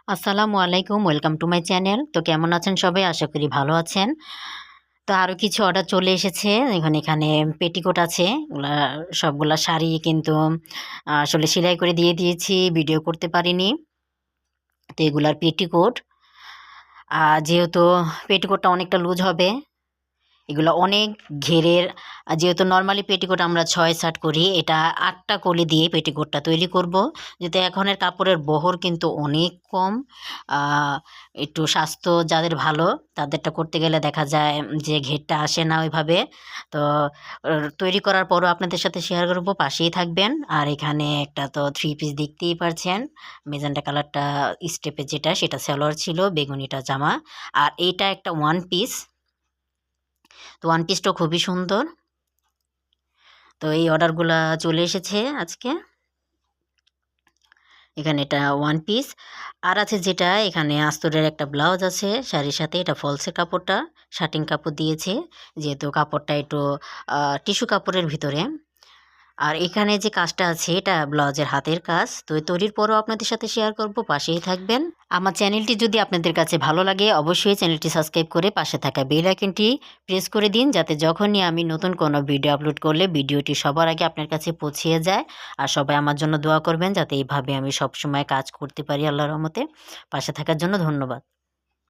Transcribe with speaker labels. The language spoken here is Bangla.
Speaker 1: আসসালামু আলাইকুম, ওয়েলকাম টু মাই চ্যানেল। তো কেমন আছেন সবাই? আশা করি ভালো আছেন। তো আরও কিছু অর্ডার চলে এসেছে। এখানে পেটিকোট আছে। এগুলা সবগুলা শাড়ি কিন্তু আসলে সেলাই করে দিয়ে দিয়েছি, ভিডিও করতে পারিনি। তো এগুলার পেটিকোট। যেহেতু পেটিকোটটা অনেকটা লুজ হবে, এগুলো অনেক ঘেরের। যেহেতু নরমালি পেটিকোট আমরা ৬-৭ করি, এটা ৮ টা কলি দিয়ে পেটিকোটটা তৈরি করব। যেহেতু এখনের কাপড়ের বহর কিন্তু অনেক কম, আ একটু স্বাস্থ্য যাদের ভালো তাদেরটা করতে গেলে দেখা যায় যে ঘেরটা আসে না ওইভাবে। তো তৈরি করার পরও আপনাদের সাথে শেয়ার করব, পাশেই থাকবেন। আর এখানে একটা তো 3 পিস দেখতেই পারছেন। মেজেন্টা কালারটা স্টেপের যেটা সেটা সালোয়ার ছিল, বেগুনিটা জামা। আর এইটা একটা ওয়ান পিস। তো ওয়ান পিসটাও খুবই সুন্দর। তো এই অর্ডারগুলা চলে এসেছে আজকে। এখানে এটা ওয়ান পিস। আর আছে যেটা এখানে আস্তরের একটা ব্লাউজ আছে শাড়ির সাথে। এটা ফলসের কাপড়টা, শার্টিং কাপড় দিয়েছে। যেহেতু কাপড়টা একটু টিস্যু কাপড়ের ভিতরে। আর এখানে যে কাজটা আছে এটা ব্লাউজের হাতের কাজ। তো এই তৈরির পরও আপনাদের সাথে শেয়ার করব, পাশেই থাকবেন। আমার চ্যানেলটি যদি আপনাদের কাছে ভালো লাগে অবশ্যই চ্যানেলটি সাবস্ক্রাইব করে পাশে থাকা বেল আইকনটি প্রেস করে দিন, যাতে যখনই আমি নতুন কোনো ভিডিও আপলোড করলে ভিডিওটি সবার আগে আপনার কাছে পৌঁছিয়ে যায়। আর সবাই আমার জন্য দোয়া করবেন যাতে এইভাবে আমি সবসময় কাজ করতে পারি আল্লাহর রহমতে। পাশে থাকার জন্য ধন্যবাদ।